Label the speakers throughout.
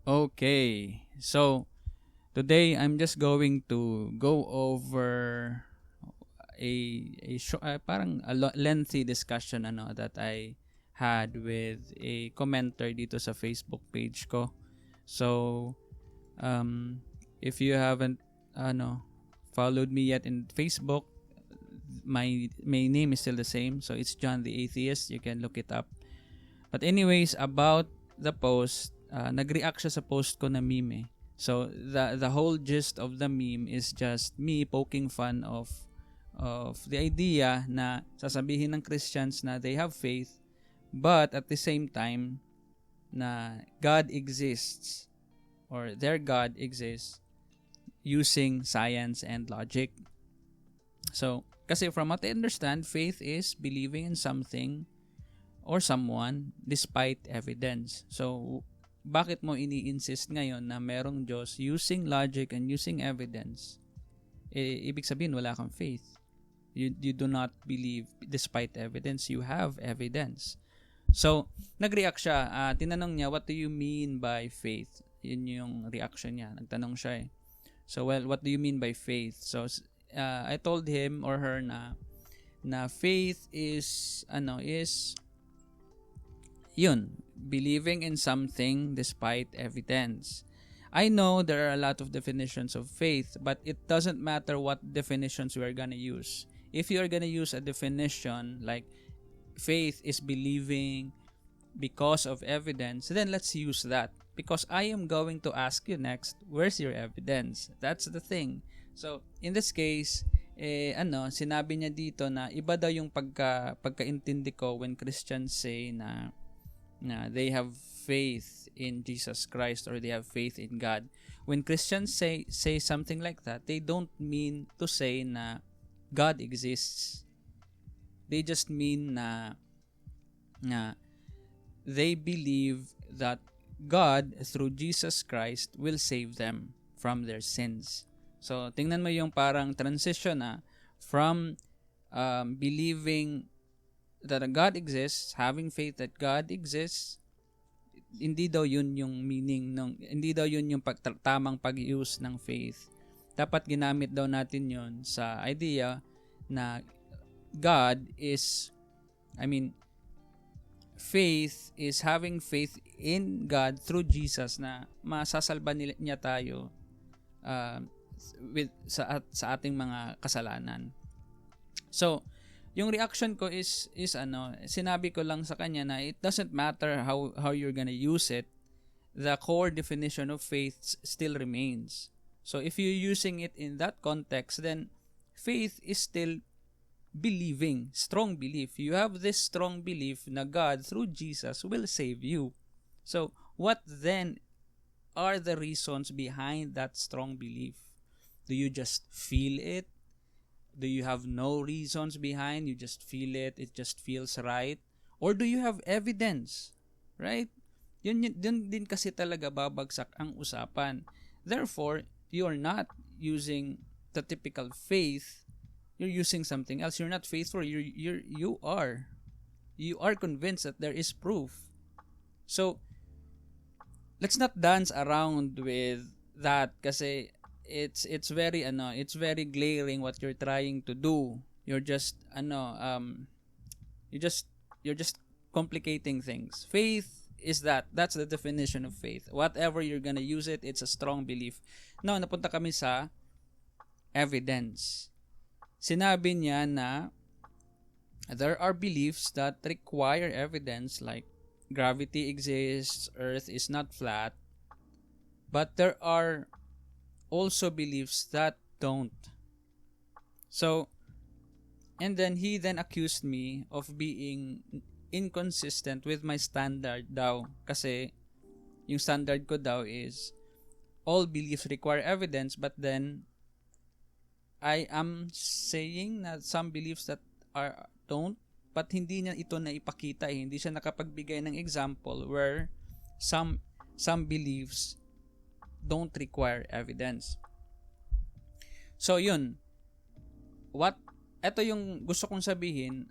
Speaker 1: Okay. So, today I'm just going to go over parang lengthy discussion that I had with a commenter dito sa Facebook page ko. So, if you haven't followed me yet in Facebook, my name is still the same. So it's John the Atheist. You can look it up. But anyways, about the post, nag-react siya sa post ko na meme. So the whole gist of the meme is just me poking fun of the idea na sasabihin ng Christians na they have faith, but at the same time na God exists or their God exists using science and logic. So, kasi from what I understand, faith is believing in something or someone despite evidence. So, bakit mo ini-insist ngayon na merong Diyos using logic and using evidence? Ibig sabihin, wala kang faith. You do not believe despite evidence. You have evidence. So, nag-react siya. Tinanong niya, what do you mean by faith? Yun yung reaction niya. Nagtanong siya eh. So, well, what do you mean by faith? So, I told him or her na faith is yun, believing in something despite evidence. I know there are a lot of definitions of faith, but it doesn't matter what definitions we are gonna use. If you are gonna use a definition like faith is believing because of evidence, then let's use that. Because I am going to ask you next, where's your evidence? That's the thing. So, in this case, sinabi niya dito na iba daw yung pagkaintindi ko when Christians say na they have faith in Jesus Christ or they have faith in God. When Christians say something like that, they don't mean to say na God exists. They just mean na they believe that God through Jesus Christ will save them from their sins. So, tingnan mo yung parang transition from believing that God exists, having faith that God exists, hindi daw yun yung meaning hindi daw yun yung tamang pag-use ng faith. Dapat ginamit daw natin yun sa idea na God is, faith is having faith in God through Jesus na masasalba niya tayo sa ating mga kasalanan. So, yung reaction ko is sinabi ko lang sa kanya na it doesn't matter how you're gonna use it, the core definition of faith still remains. So, if you're using it in that context, then faith is still believing, strong belief. You have this strong belief na God through Jesus will save you. So, what then are the reasons behind that strong belief? Do you just feel it? Do you have no reasons behind? You just feel it just feels right? Or do you have evidence? Right? Yun din kasi talaga babagsak ang usapan. Therefore, you're not using the typical faith. You're using something else. You're not faithful. You are convinced that there is proof. So, let's not dance around with that kasi it's very glaring what you're trying to do. You're just you're just complicating things. Faith is that's the definition of faith. Whatever you're gonna use it, it's a strong belief. Now, napunta kami sa evidence. Sinabi niya na there are beliefs that require evidence, like gravity exists, Earth is not flat, but there are also beliefs that don't. So, and then he accused me of being inconsistent with my standard daw. Kasi, yung standard ko daw is all beliefs require evidence, but then I am saying that some beliefs that don't, but hindi niya ito na ipakita eh. Hindi siya nakapagbigay ng example where some beliefs don't require evidence. So yun, ito yung gusto kong sabihin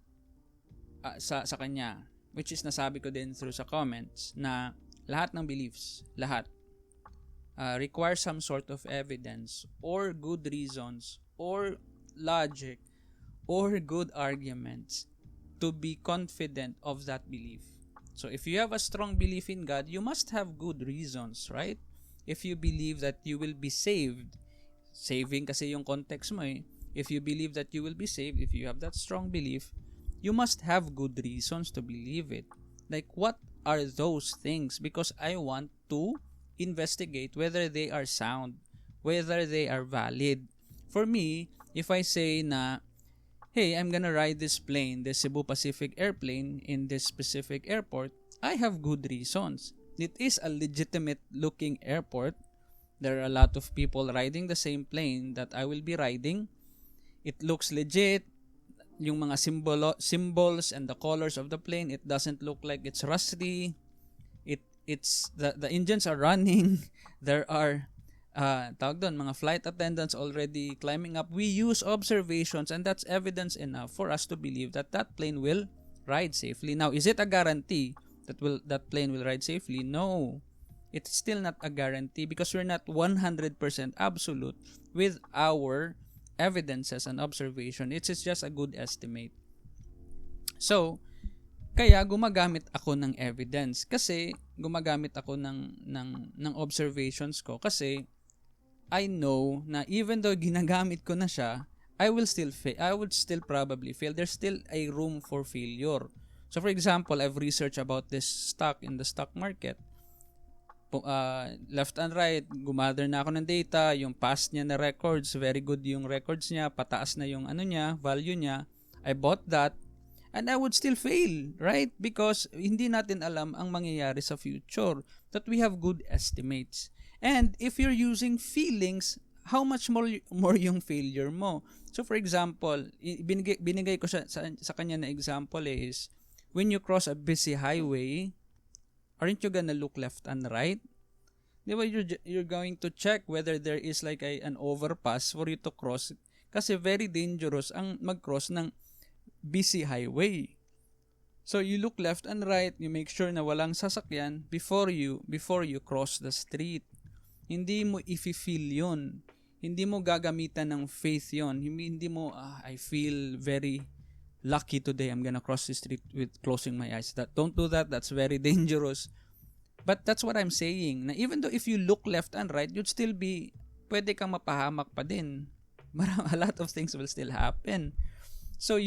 Speaker 1: sa kanya, which is nasabi ko din through sa comments, na lahat ng beliefs, lahat, requires some sort of evidence or good reasons or logic or good arguments to be confident of that belief. So if you have a strong belief in God, you must have good reasons, right? If you believe that you will be saved, saving kasi yung context mo eh. If you believe that you will be saved, if you have that strong belief, you must have good reasons to believe it. Like, what are those things? Because I want to investigate whether they are sound, whether they are valid. For me, if I say na, hey, I'm gonna ride this plane, the Cebu Pacific airplane in this specific airport, I have good reasons. It is a legitimate looking airport. There are a lot of people riding the same plane that I will be riding. It looks legit. Yung mga symbols and the colors of the plane, it doesn't look like it's rusty. It's the engines are running. There are mga flight attendants already climbing up. We use observations, and that's evidence enough for us to believe that that plane will ride safely. Now, is it a guarantee that plane will ride safely? No. It's still not a guarantee because we're not 100% absolute with our evidences and observation. It's just a good estimate. So, kaya gumagamit ako ng evidence kasi gumagamit ako ng observations ko kasi I know na even though ginagamit ko na siya, I would still probably fail. There's still a room for failure. So for example, I've researched about this stock in the stock market. Left and right, gumather na ako ng data, yung past niya na records, very good yung records niya, pataas na yung value niya. I bought that and I would still fail, right? Because hindi natin alam ang mangyayari sa future, that we have good estimates. And if you're using feelings, how much more yung failure mo? So for example, binigay ko sa kanya na example is, when you cross a busy highway, aren't you gonna look left and right? Diba, you're going to check whether there is like an overpass for you to cross kasi very dangerous ang mag-cross ng busy highway. So you look left and right, you make sure na walang sasakyan before you cross the street. Hindi mo i-feel yun. Hindi mo gagamitan ng faith yun. Hindi mo, I feel very lucky today, I'm gonna cross the street with closing my eyes. Don't do that. That's very dangerous. But that's what I'm saying. Na even though if you look left and right, you'd still be, pwede kang mapahamak pa din. A lot of things will still happen. So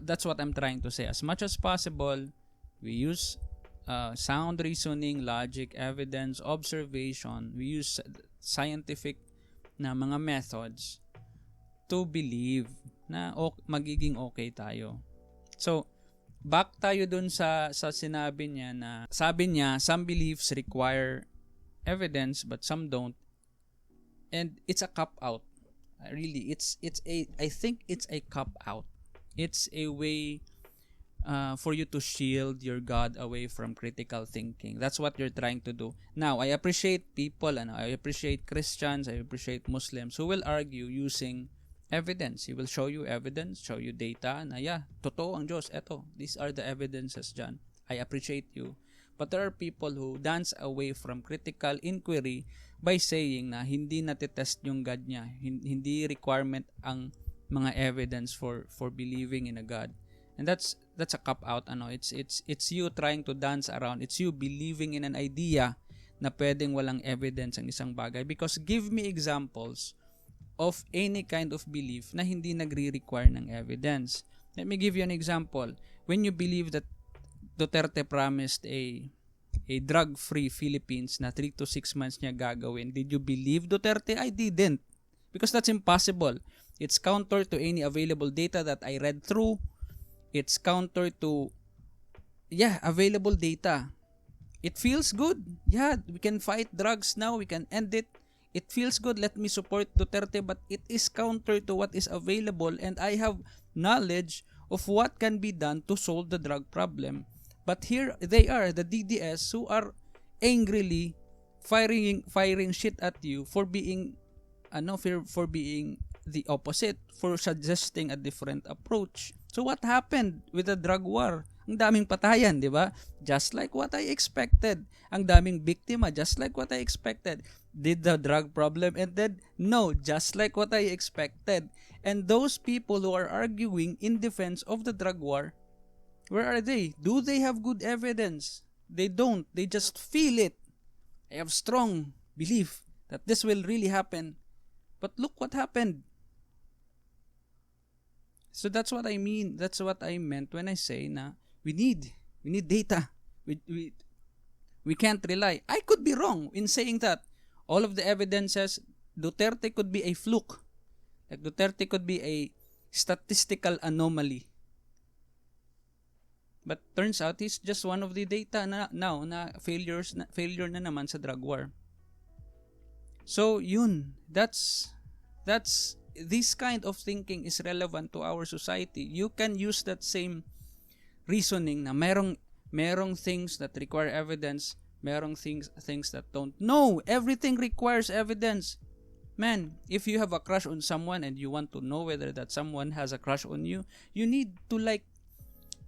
Speaker 1: that's what I'm trying to say. As much as possible, we use sound reasoning, logic, evidence, observation. We use scientific na mga methods to believe na magiging okay tayo. So, back tayo dun sa sinabi niya na, sabi niya, some beliefs require evidence but some don't. And it's a cop-out. Really, I think it's a cop-out. It's a way for you to shield your God away from critical thinking. That's what you're trying to do. Now, I appreciate people, I appreciate Christians, I appreciate Muslims who will argue using evidence. He will show you evidence, show you data na totoo ang Diyos. Eto, these are the evidences dyan. I appreciate you. But there are people who dance away from critical inquiry by saying na hindi natitest yung God niya. Hindi requirement ang mga evidence for believing in a God. And that's a cop out. It's you trying to dance around. It's you believing in an idea na pwedeng walang evidence ang isang bagay. Because give me examples of any kind of belief na hindi nagre-require ng evidence. Let me give you an example. When you believe that Duterte promised a drug-free Philippines na 3 to 6 months niya gagawin, did you believe Duterte? I didn't. Because that's impossible. It's counter to any available data that I read through. It's counter to available data. It feels good. Yeah, we can fight drugs now. We can end it. It feels good, let me support Duterte, but it is counter to what is available and I have knowledge of what can be done to solve the drug problem. But here they are, the DDS, who are angrily firing shit at you for being the opposite, for suggesting a different approach. So what happened with the drug war? Ang daming patayan, di ba? Just like what I expected. Ang daming biktima, just like what I expected. Did the drug problem ended? No, just like what I expected. And those people who are arguing in defense of the drug war, where are they? Do they have good evidence? They don't. They just feel it. I have strong belief that this will really happen. But look what happened. So that's what I mean. That's what I meant when I say na we need data. We can't rely. I could be wrong in saying that. All of the evidence says Duterte could be a fluke. Like Duterte could be a statistical anomaly. But turns out he's just one of the data now na failure na naman sa drug war. So yun, that's this kind of thinking is relevant to our society. You can use that same reasoning na merong things that require evidence, merong things that don't. No, everything requires evidence. Man, if you have a crush on someone and you want to know whether that someone has a crush on you, you need to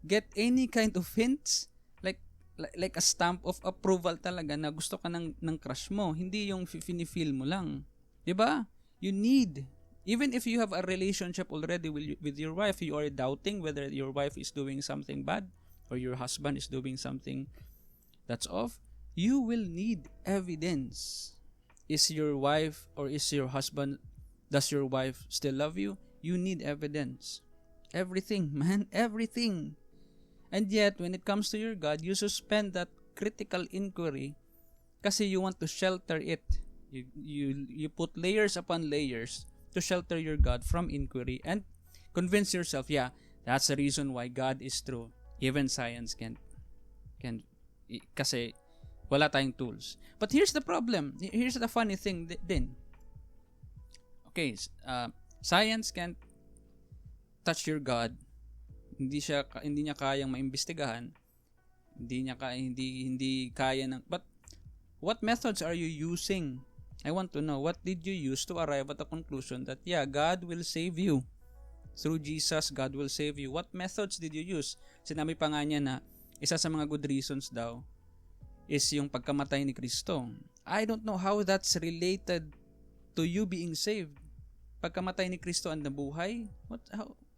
Speaker 1: get any kind of hints, like a stamp of approval talaga na gusto ka ng crush mo, hindi yung feel mo lang. 'Di ba? You need, even if you have a relationship already with your wife, you are doubting whether your wife is doing something bad or your husband is doing something that's off, you will need evidence. Is your wife or is your husband, does your wife still love you? You need evidence. Everything, man, everything. And yet, when it comes to your God, you suspend that critical inquiry kasi you want to shelter it. You put layers upon layers to shelter your God from inquiry and convince yourself, yeah, that's the reason why God is true. Even science can kasi wala tayong tools. But here's the problem. Here's the funny thing din. Okay, science can't touch your God. Hindi niya kayang maimbestigahan. Hindi kaya ng. But what methods are you using? I want to know, what did you use to arrive at the conclusion that yeah, God will save you. Through Jesus, God will save you. What methods did you use? Sinabi pa nga niya na isa sa mga good reasons daw is yung pagkamatay ni Kristo. I don't know how that's related to you being saved. Pagkamatay ni Kristo ang nabuhay?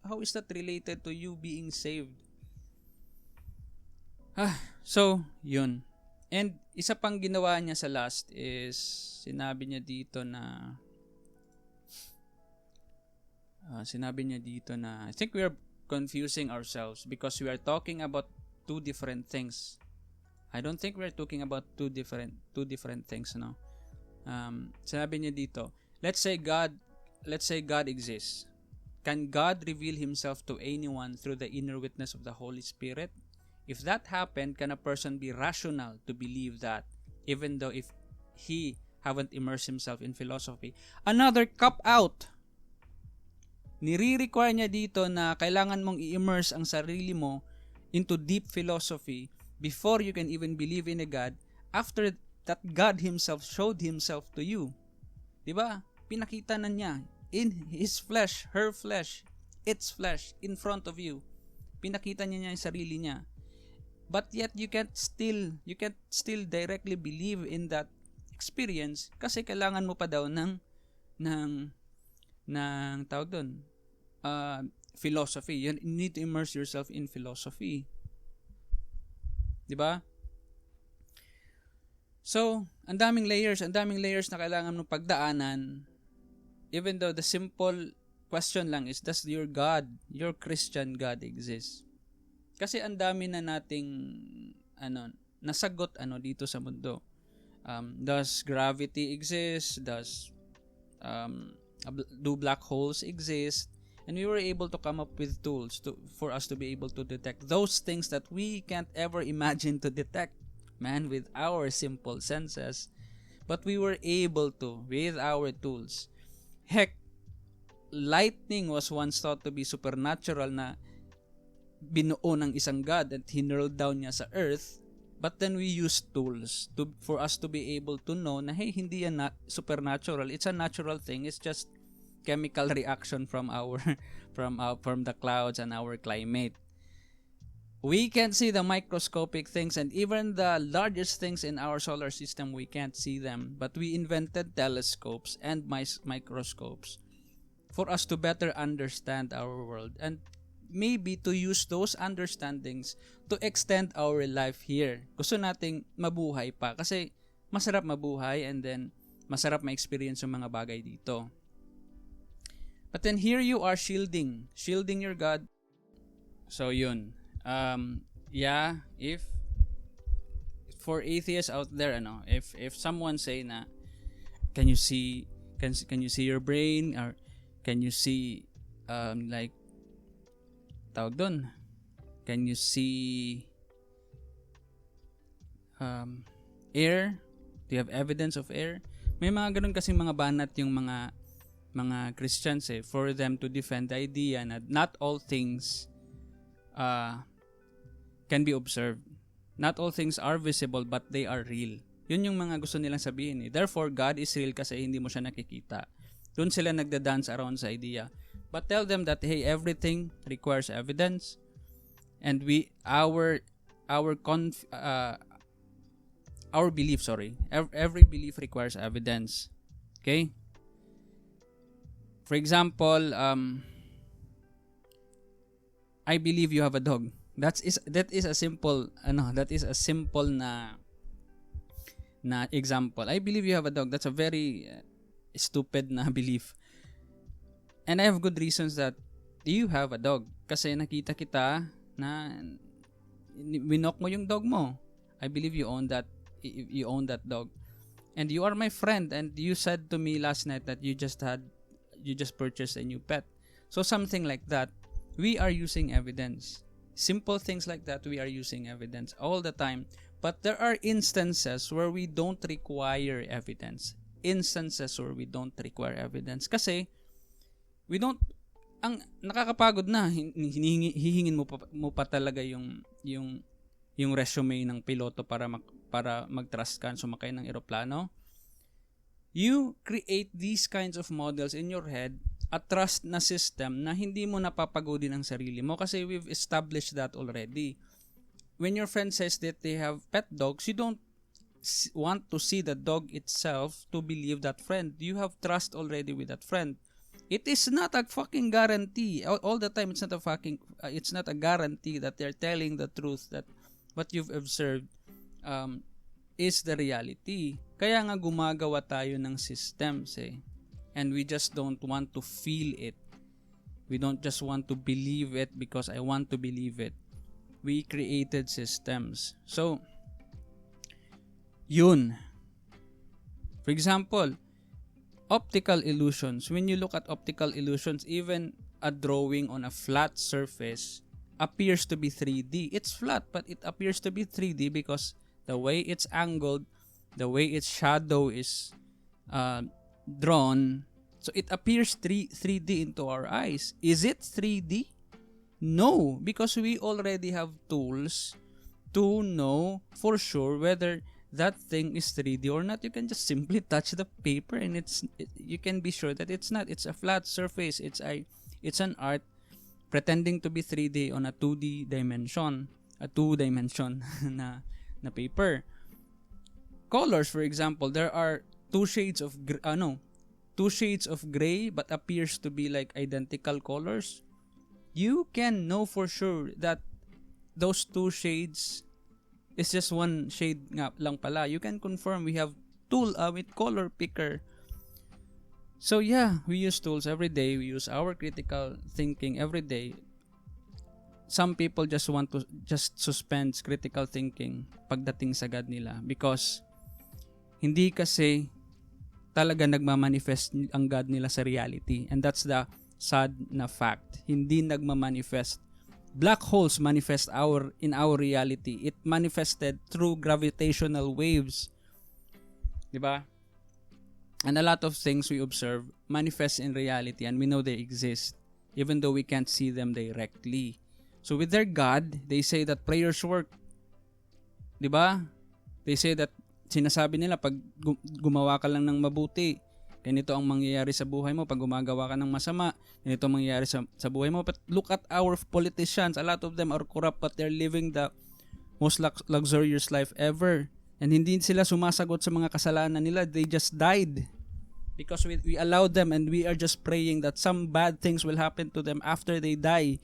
Speaker 1: How is that related to you being saved? So, yun. And isa pang ginawa niya sa last is sinabi niya dito na I think we are confusing ourselves because we are talking about two different things. I don't think we're talking about two different things, no? Sinabi niya dito, let's say God exists. Can God reveal himself to anyone through the inner witness of the Holy Spirit? If that happened, can a person be rational to believe that, even though if he haven't immersed himself in philosophy? Another cop-out. Nire-require niya dito na kailangan mong i-immerse ang sarili mo into deep philosophy before you can even believe in a God, after that God himself showed himself to you. Diba? Pinakita na niya in his flesh, her flesh, its flesh, in front of you. Pinakita niya yung sarili niya. But yet you can't still directly believe in that experience kasi kailangan mo pa daw ng tawag doon, philosophy. You need to immerse yourself in philosophy. Diba? So, ang daming layers na kailangan mong pagdaanan. Even though the simple question lang is, does your God, your Christian God exist? Kasi ang dami na nating nasagot dito sa mundo. Does gravity exist? Do black holes exist? And we were able to come up with tools for us to be able to detect those things that we can't ever imagine to detect, man, with our simple senses. But we were able to with our tools. Heck, lightning was once thought to be supernatural na binuo ng isang God at hinurled down niya sa earth. But then we used tools for us to be able to know na hey, hindi yan supernatural. It's a natural thing. It's just chemical reaction from the clouds and our climate. We can't see the microscopic things, and even the largest things in our solar system, we can't see them. But we invented telescopes and microscopes for us to better understand our world, and maybe to use those understandings to extend our life here. Gusto nating mabuhay pa kasi masarap mabuhay, and then masarap ma-experience yung mga bagay dito. But then here you are shielding your God. So yun. If for atheists out there, if someone say na, can you see your brain, or can you see like tawag doon, can you see air? Do you have evidence of air? May mga ganun kasing mga banat yung mga Christians for them to defend the idea na not all things can be observed. Not all things are visible, but they are real. Yun yung mga gusto nilang sabihin. Therefore, God is real kasi hindi mo siya nakikita. Doon sila nagda-dance around sa idea. But tell them that, hey, everything requires evidence, and our belief, every belief requires evidence. Okay? For example, I believe you have a dog. That is a simple na example. I believe you have a dog. That's a very stupid na belief. And I have good reasons that you have a dog. Kasi nakita kita na winok mo yung dog mo. I believe you own that dog. And you are my friend, and you said to me last night that you just purchased a new pet. So something like that, we are using evidence. Simple things like that, we are using evidence all the time. But there are instances where we don't require evidence. Kasi nakakapagod na. Hihingin mo pa talaga yung resume ng piloto para mag-trust ka sumakay ng eroplano. You create these kinds of models in your head, a trust na system na hindi mo napapagodin ang sarili mo kasi we've established that already. When your friend says that they have pet dogs, you don't want to see the dog itself to believe that friend. You have trust already with that friend. It is not a fucking guarantee. All the time, it's not a guarantee that they're telling the truth, that what you've observed is the reality. Kaya nga gumagawa tayo ng systems and we just don't want to feel it. We don't just want to believe it because I want to believe it. We created systems. So, yun. For example, optical illusions. When you look at optical illusions, even a drawing on a flat surface appears to be 3D. It's flat, but it appears to be 3D because the way it's angled, the way its shadow is drawn, so it appears 3D into our eyes. Is it 3D? No, because we already have tools to know for sure whether that thing is 3D or not. You can just simply touch the paper and you can be sure that it's not. It's a flat surface. It's an art pretending to be 3D on a 2D dimension, a 2-dimension na paper. Colors, for example, there are two shades of gray but appears to be like identical colors. You can know for sure that those two shades is just one shade nga lang pala. You can confirm. We have tool with color picker. So yeah, we use tools every day. We use our critical thinking every day. Some people just want to just suspend critical thinking pagdating sa God nila because hindi kasi talaga nagmamanifest ang God nila sa reality, and that's the sad na fact. Hindi nagmamanifest. Black holes manifest in our reality. It manifested through gravitational waves. Diba? And a lot of things we observe manifest in reality, and we know they exist even though we can't see them directly. So with their God, they say that prayers work. Diba? They say that sinasabi nila pag gumawa ka lang ng mabuti, Ganito ang mangyayari sa buhay mo pag gumagawa ka ng masama. Ganito ang mangyayari sa buhay mo. But look at our politicians. A lot of them are corrupt but they're living the most luxurious life ever. And hindi sila sumasagot sa mga kasalanan nila. They just died. Because we allowed them and we are just praying that some bad things will happen to them after they die.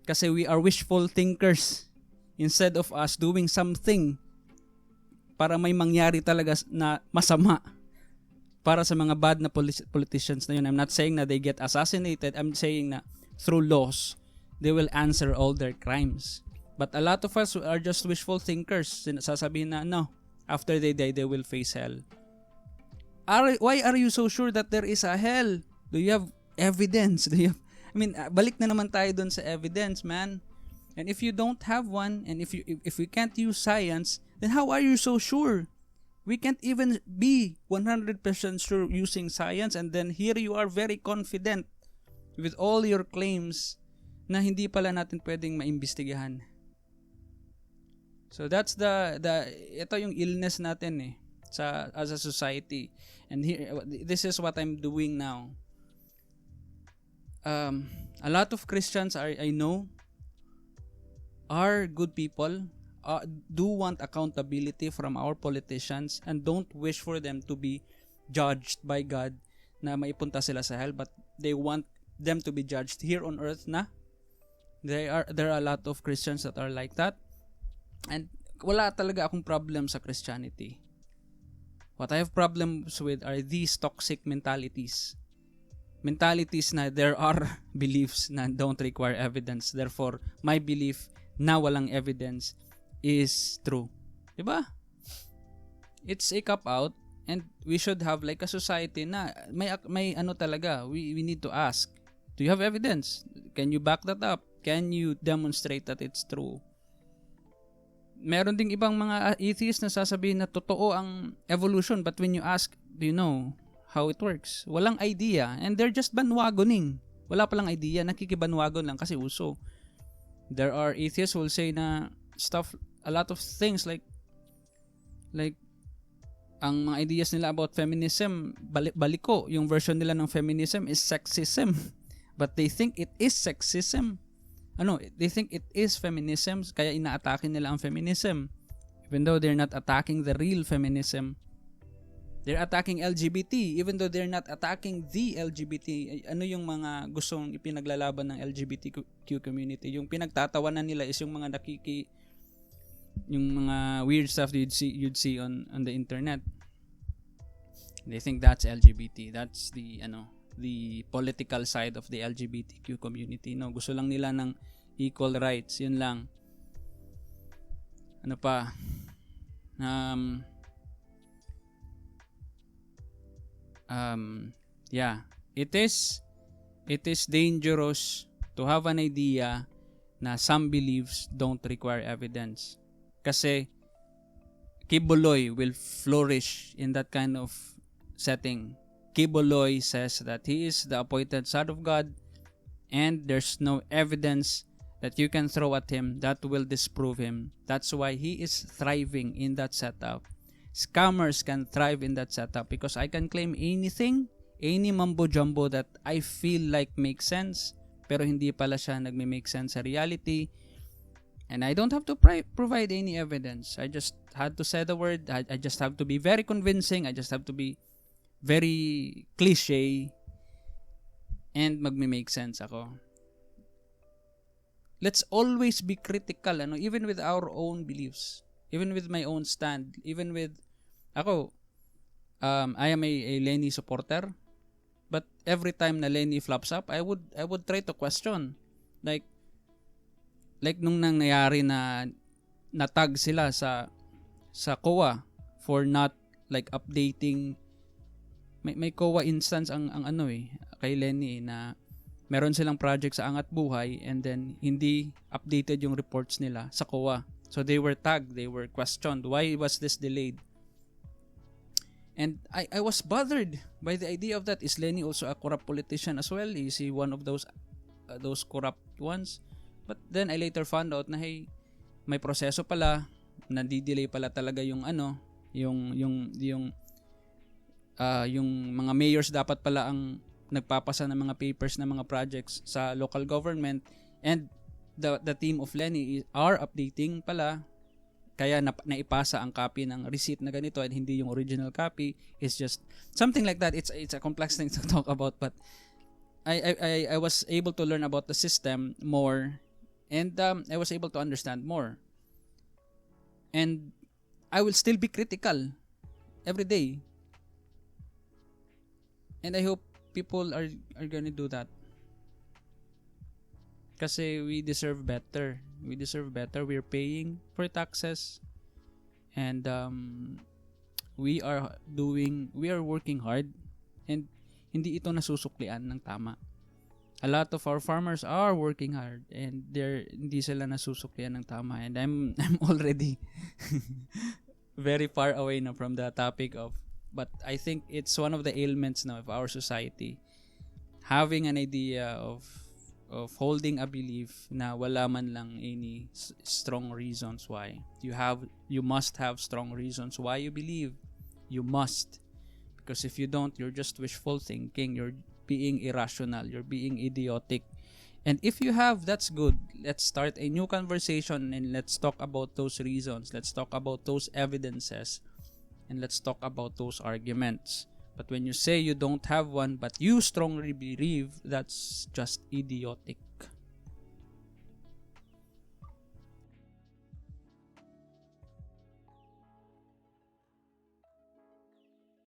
Speaker 1: Kasi we are wishful thinkers. Instead of us doing something para may mangyari talaga na masama para sa mga bad na politicians na yun. I'm not saying na they get assassinated. I'm saying na through laws, they will answer all their crimes. But a lot of us are just wishful thinkers. Sasabihin na, no, after they die, they will face hell. Why are you so sure that there is a hell? Do you have evidence? Balik na naman tayo dun sa evidence, man. And if you don't have one, and if we can't use science, then how are you so sure? We can't even be 100% sure using science, and then here you are very confident with all your claims na hindi pala natin pwedeng maimbestigahan. So that's ito yung illness natin as a society. And here, this is what I'm doing now. A lot of Christians I know are good people, do want accountability from our politicians and don't wish for them to be judged by God na maipunta sila sa hell, but they want them to be judged here on earth na. There are a lot of Christians that are like that, and wala talaga akong problem sa Christianity. What I have problems with are these toxic mentalities na there are beliefs na don't require evidence, therefore my belief na walang evidence is true. Diba? It's a cop out, and we should have like a society na may ano talaga, we need to ask, do you have evidence? Can you back that up? Can you demonstrate that it's true? Meron ding ibang mga atheists na sasabihin na totoo ang evolution, but when you ask, do you know how it works? Walang idea, and they're just bandwagoning. Wala palang idea, nakikibandwagon lang kasi uso. There are atheists who will say na a lot of things like ang mga ideas nila about feminism, baliko. Yung version nila ng feminism is sexism. But they think it is sexism. They think it is feminism, kaya inaatake nila ang feminism. Even though they're not attacking the real feminism. They're attacking LGBT, even though they're not attacking the LGBT. Ano yung mga gustong ipinaglalaban ng LGBTQ community? Yung pinagtatawanan nila is yung mga yung mga weird stuff you'd see on the internet. They think that's LGBT. That's the political side of the LGBTQ community. No, gusto lang nila ng equal rights. Yun lang. Ano pa? It is dangerous to have an idea na some beliefs don't require evidence. Kasi Kibuloy will flourish in that kind of setting. Kibuloy says that he is the appointed son of God and there's no evidence that you can throw at him that will disprove him. That's why he is thriving in that setup. Scammers can thrive in that setup because I can claim anything, any mumbo-jumbo that I feel like makes sense, pero hindi pala siya nagme-make sense sa reality. And I don't have to provide any evidence. I just had to say the word. I just have to be very convincing. I just have to be very cliche and magme-make sense ako. Let's always be critical, even with our own beliefs, even with my own stand, even with ako, I am a Lenny supporter, but every time na Lenny flops up, I would try to question, like nung nangyari na natag sila sa COA for not like updating. May COA instance ang kay Lenny na meron silang project sa Angat Buhay and then hindi updated yung reports nila sa COA. So they were tagged, they were questioned. Why was this delayed? And I was bothered by the idea of that. Is Lenny also a corrupt politician as well? Is he one of those corrupt ones? But then I later found out na hey, may proseso pala, nadidelay pala talaga yung yung mga mayors dapat pala ang nagpapasa ng mga papers ng mga projects sa local government, and the team of Lenny are updating pala, kaya naipasa ang copy ng receipt na ganito and hindi yung original copy. Is just something like that. It's a complex thing to talk about, but I was able to learn about the system more, and I was able to understand more, and I will still be critical every day, and I hope people are gonna do that, kasi we deserve better. We're paying for taxes, and we are working hard, and hindi ito nasusuklian ng tama. A lot of our farmers are working hard, and hindi sila nasusuklian ng tama, and I'm already very far away na from the topic of, but I think it's one of the ailments now of our society, having an idea of holding a belief na wala man lang any strong reasons why. You must have strong reasons why you believe. You must. Because if you don't, you're just wishful thinking. You're being irrational. You're being idiotic. And if you have, that's good. Let's start a new conversation, and let's talk about those reasons. Let's talk about those evidences. And let's talk about those arguments. But when you say you don't have one, but you strongly believe, that's just idiotic.